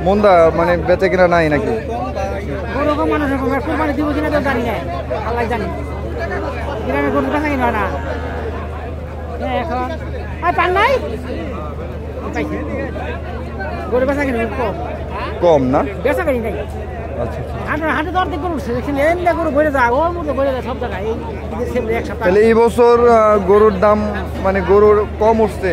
মন্দা মানে বেচে কিনা নাই নাকি? কম না? তাহলে এই বছর গরুর দাম মানে গরুর কম উঠছে,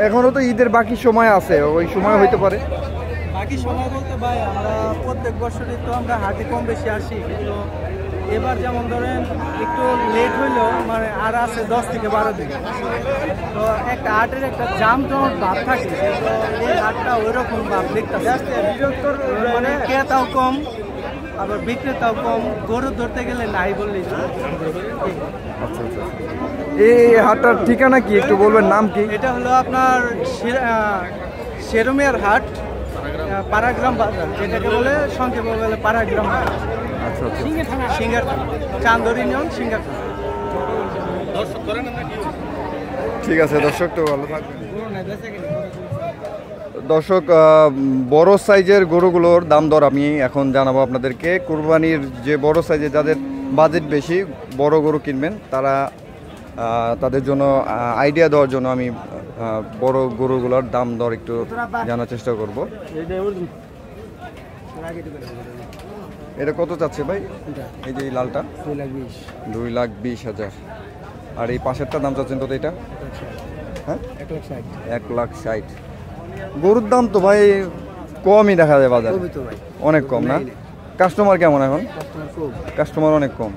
এখনো তো ঈদের বাকি সময় আছে, ওই সময় হইতে পারে। বাকি সময় বলতে ভাই আমরা প্রত্যেক বছরই তো আমরা হাটে কম বেশি আসি, কিন্তু এবার যেমন ধরেন একটু লেট হইলেও মানে আর আছে 10 থেকে 12 দিন, তো একটা হাটের একটা জাম জমট ভাব থাকে, তো এই হাটটা ওই রকম ভাব দেখতে মানে ক্রেতাও কম আবার বিক্রেতাও কম, গরু ধরতে গেলে নাই বললেই। আচ্ছা আচ্ছা, এই হাটটার ঠিকানা কি একটু বলবেন, নাম কি? এটা হলো আপনার শেরুমিয়ার হাট, পাড়াগ্রাম বাজার, যেটাকে বলে সংক্ষেপে বলে পাড়াগ্রাম বাজার। আচ্ছা আচ্ছা, সিঙ্গার চান্দর ইউনিয়ন সিঙ্গার। ঠিক আছে দর্শক, তো ভালো থাকবেন। দর্শক, বড় সাইজের গরুগুলোর দাম দর আমি এখন জানাবো আপনাদেরকে। কুরবানির যে বড় সাইজের, যাদের বাজেট বেশি, বড় গরু কিনবেন, তারা তাদের জন্য আইডিয়া দেওয়ার জন্য আমি বড় গরুগুলোর দাম দর একটু জানার চেষ্টা করব। এটা কত চাচ্ছে ভাই? এই যে এই লালটা 2,20,000। আর এই পাশেরটা দাম চাচ্ছেন কত? এটা হ্যাঁ 1,60,000। গরুর দাম তো ভাই কমই দেখা যায় বাজারে, অনেক কম না? কাস্টমার কেমন এখন? কাস্টমার অনেক কম।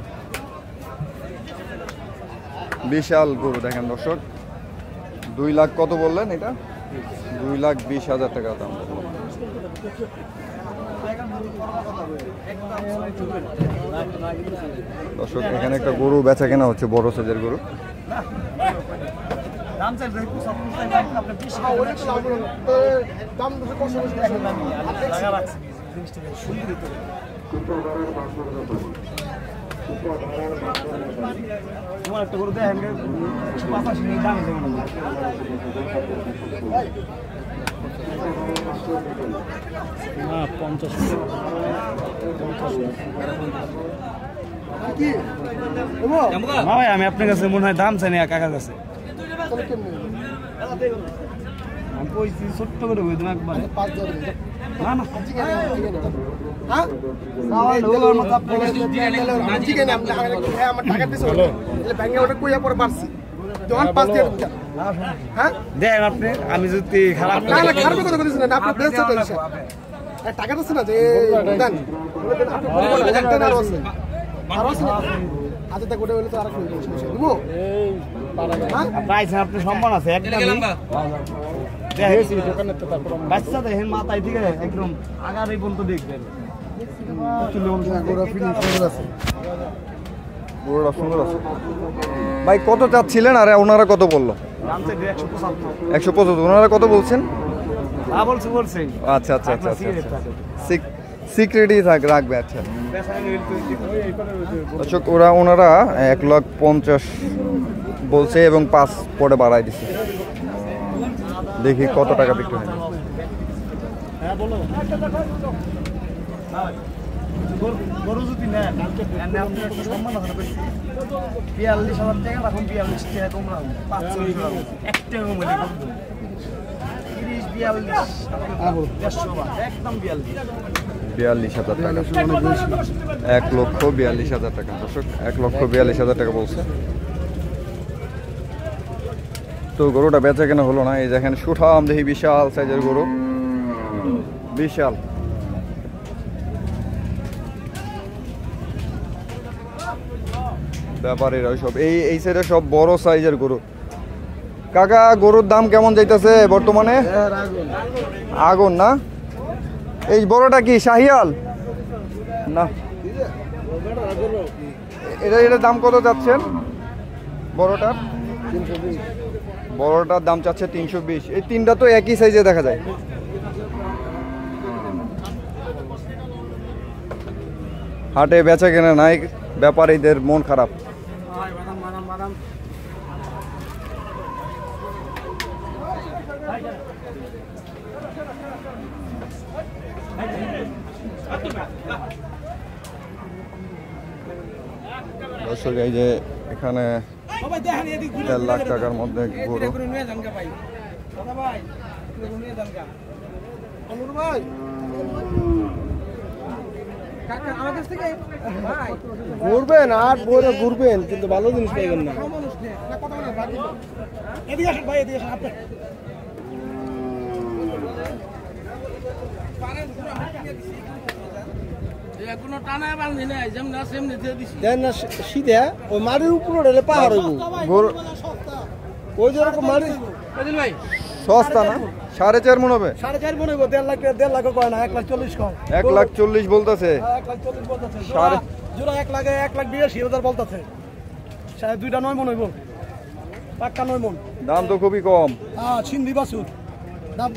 বিশাল গরু দেখেন দর্শক, 2 লাখ কত বললেন? এটা 2,20,000 টাকা দাম। দর্শক, এখানে একটা গরু বেচা কেনা হচ্ছে, বড় সাইজের গরু। একটা গরু দেখেন 85 দাম না 50 ভাই, আমি আপনার কাছে মনে হয় দাম চাই না কাকার কাছে। আমি কইছি ছোট্ট করে বই দিন একবার। না না দেখেন আপনি, আমি যদি খারাপ টাকা দিচ্ছে না যে আপনি সম্মান আছে বাচ্চা দেখেন মাথায় দিকে একদম আগার এই পর্যন্ত দেখবেন। ভাই কত চাচ্ছিলেন আর ওনারা কত বললো? 175। ওনারা কত বলছেন? আচ্ছা আচ্ছা আচ্ছা আচ্ছা, সিক্রেটই রাখবে। আচ্ছা দর্শক, ওনারা 1,50,000 বলছে এবং 5 পরে বাড়াই দিচ্ছে। দেখি কত টাকা বিক্রি হয়। গরু যদি নেন সম্মান আছে 42,000 টাকা, এখন 42 টাকা তোমরা 42,000 টাকা, 1,42,000 টাকা। দর্শক, 1,42,000 টাকা বলছে। তো গরুটা বেচা কেনা হলো না। এই দেখেন সুঠাম দেখি বিশাল সাইজের গরু, বিশাল। ব্যাপারীরা সব এই সাইডে সব বড় সাইজের গরু। কাকা, গরুর দাম কেমন যাইতেছে বর্তমানে? আগুন না? এই বড়টা কি শাহিয়াল না? এটার দাম কত যাচ্ছেন? বড়টার দাম চাচ্ছে 320। এই তিনটা তো একই সাইজে দেখা যায়। হাটে বেচা কেনা নাই, ব্যাপারীদের মন খারাপ। দর্শক এই যে এখানে 1.5 লাখ টাকার মধ্যে গরু। ঘুরবেন আর বইরে ঘুরবেন কিন্তু ভালো জিনিস পাইবেন না। সিধা ওই মাটির উপরে পাহাড় গরু ওই যেরকম মাটি সস্তা না, 4.5 মন হবে। 4.5 মনে হইব। 1.5 লাখ কয় না, 1,40,000 কম। 1,40,000 বলতেছে। 1,40,000 বলতেছে জোড়া 1,82,000 বলতেছে। সাড়ে 2টা 9 মন হইব, পাক্কা 9 মন। দাম তো খুবই কম। হ্যাঁ সিন্ধি বাছুর, দাম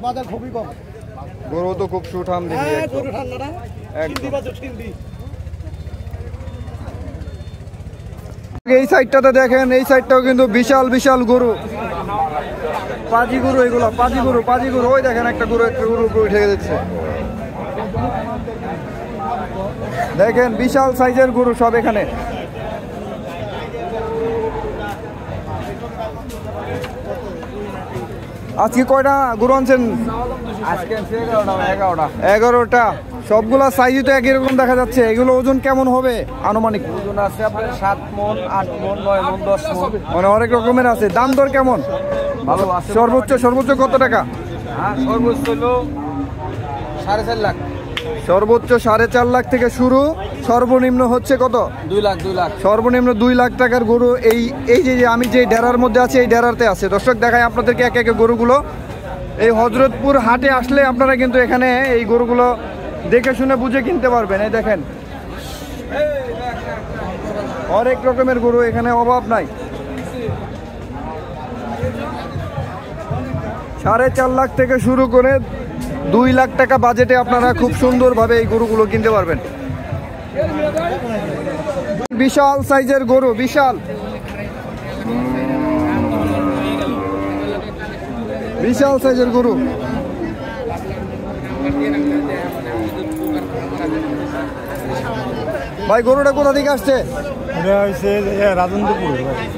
বাজার খুবই কম। গরু তো খুব সুঠাম দেখি। হ্যাঁ গরু ঠান্ডা না, সিন্ধি বাছুর সিন্ধি। এই সাইডটাতে দেখেন, এই সাইডটাও কিন্তু বিশাল বিশাল গরু, পাজি গরু, এগুলো পাজি গরু। ওই দেখেন একটা গরু উঠে যাচ্ছে, দেখেন বিশাল সাইজের গরু সব এখানে। আজকে কয়টা গরু আনছেন? আজকে 11টা। 11টা। সবগুলা সাইজই তো একই রকম দেখা যাচ্ছে। এগুলো ওজন কেমন হবে আনুমানিক? ওজন আছে আপনার 7 মন, 8 মন, 9 মন, 10 মন, মানে অনেক রকমের আছে। দাম দর কেমন? ভালো আছে। সর্বোচ্চ কত টাকা? হ্যাঁ সর্বোচ্চ হলো 4.5 লাখ। সর্বোচ্চ 4.5 লাখ থেকে শুরু, সর্বনিম্ন হচ্ছে কত? 2 লাখ। সর্বনিম্ন 2 লাখ টাকার গরু এই যে আমি যে ডেরার মধ্যে আছে, এই ডেরারতে আছে। দর্শক দেখায় আপনাদেরকে একে একে গরুগুলো। এই হযরতপুর হাটে আসলে আপনারা কিন্তু এখানে এই গরুগুলো দেখে শুনে বুঝে কিনতে পারবেন। এই দেখেন অনেক রকমের গরু, এখানে অভাব নাই। 4.5 লাখ থেকে শুরু করে 2 লাখ টাকা বাজেটে আপনারা খুব সুন্দরভাবে এই গরুগুলো কিনতে পারবেন। বিশাল সাইজের গরু, বিশাল সাইজের গরু। ভাই গরুটা কোথা থেকে আসছে? রাজেন্দ্রপুর।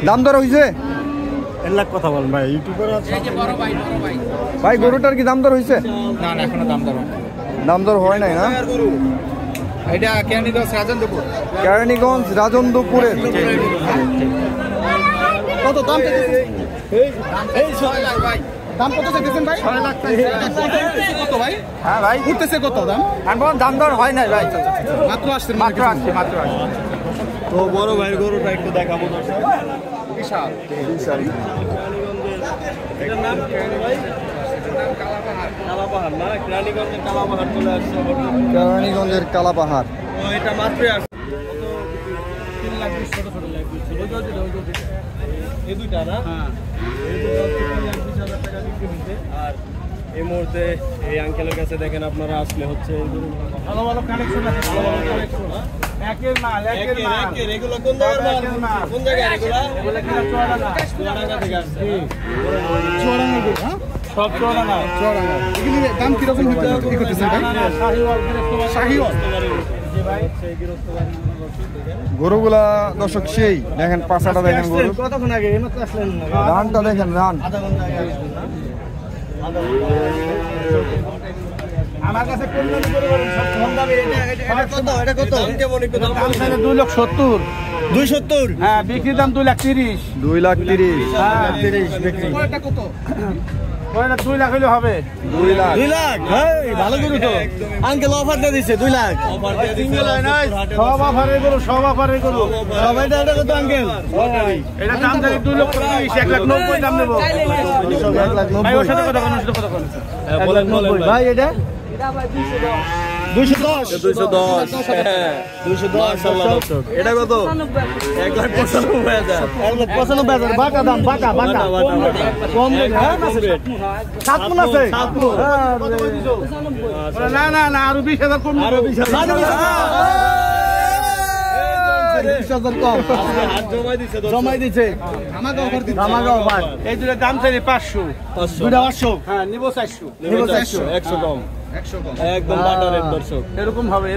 দাম দর হয়েছে? 1 লাখ কথা বলেন ভাই, ইউটিউবার আছে। ভাই গরুটার কি দাম দর হয়েছে? না এখনো দাম দর হয় নাই না? এটা কেরানীগঞ্জ রাজেন্দ্রপুরের। কত দাম এই 6 লাখ ভাই। দাম কত চাইতেছেন ভাই? 6 লাখ কত ভাই? হ্যাঁ ভাই উঠতেছে কত দাম? দাম দর হয় নাই ভাই, মাত্র আসছে। তো বড় ভাই গরুটা একটু দেখাবো। বিশাল এটার নাম ভাই, কালাপাহাড় না, কেরানীগঞ্জের কালাপাহাড় চলে আসছে। কেরানীগঞ্জের কালাপাহাড়। এটা মাত্রই আসছে। 3 লাখ 20 ছোট লাখ এই দুইটা না? হ্যাঁ এই দুটো 3,20,000 টাকা বিক্রি হচ্ছে। আর এই মুহূর্তে এই আঙ্কেলের কাছে দেখেন আপনারা আসলে হচ্ছে ভালো কালেকশন আছে, ভালো কালেকশন। একের মাল। এগুলো কোন জায়গার মাল? কোন জায়গায় এগুলো? এগুলো কিনা চুয়াডাঙ্গা থেকে আসছে। চুয়াডাঙ্গা গরু, হ্যাঁ সব চুয়াডাঙ্গা। এগুলি দাম কিরকম করতেছেন ভাই? শাহিওয়াল গরুগুলা দর্শক সেই দেখেন, পাছাটা দেখেন, গরু কতক্ষণ আগে এইমাত্র আসলেন? রানটা দেখেন, রান। আধা ঘন্টা আগে আসলেন না? আমার কাছে কোন দামে গরু বলেন? সব কম দামে। এটা কত? দাম কেমন একটু দাম দাম চাইলে 2,70,000। 270? হ্যাঁ বিক্রির দাম 2,30,000। 2,30,000। হ্যাঁ 30 বিক্রি। কয়টা কত? কয়টা 2 লাখ হলে হবে? 2 লাখ। 2 লাখ? এই ভালো গরু তো। আঙ্কেল অফার দিয়ে দিচ্ছে 2 লাখ। অফার দিয়ে সিঙ্গেল হয় নাই, সব অফারের গরু, সব অফারের গরু। সবাই এটা কত আঙ্কেল? এটা দাম চাইলে 2,30,000, 1,90,000 দাম নেবো। ভাই ওর সাথে কথা বলুন, কথা বলুন। বলেন ভাই এটা 210। 210 মাশাআল্লাহ দর্শক। এটা কত? 1,95,000। 1,95,000 বাটা দাম, বাটা কম রেট। হ্যাঁ 7 মণ আছে। না আরো 20,000 কম। আরো 20,000। 20,000 কম। হাত জমাই দিছে দর্শক। জমাই দিছে। আমাকে অফার। এই দুটো দাম চাইলে 500। দুটো 500। হ্যাঁ নিব 400। 100 কম। একদম বাটা রেট দর্শক। এরকম হবে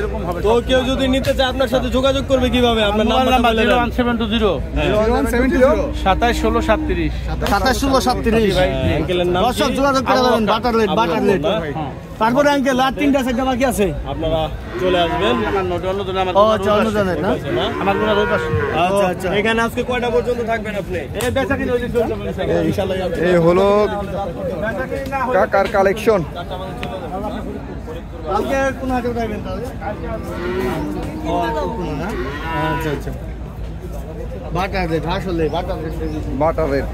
তো কেউ যদি নিতে চায় আপনার সাথে যোগাযোগ করবে কিভাবে? আপনার নাম্বারটা বলে দেন। 01720 27 16 37 27 16 37 আঙ্কেলের নাম দর্শক কি? যোগাযোগ করে যাবেন বাটার লেট তারপরে আঙ্কেল আর 3টা 4টা বাকি আছে আপনারা চলে আসবেন। ও আচ্ছা অন্য জনের না আমার কোনো রোগ আছে আচ্ছা আচ্ছা, এখানে আজকে কয়টা পর্যন্ত থাকবেন আপনি? এই বেচা কিনে ওই দিন চলছে ইনশাআল্লাহ। এই হলো কাকার কালেকশন। কালকে কোন হাটে উঠাইবেন তাহলে? ও আচ্ছা কোন না আচ্ছা আচ্ছা বাটার লেট আসলে বাটার লেট বাটার রেট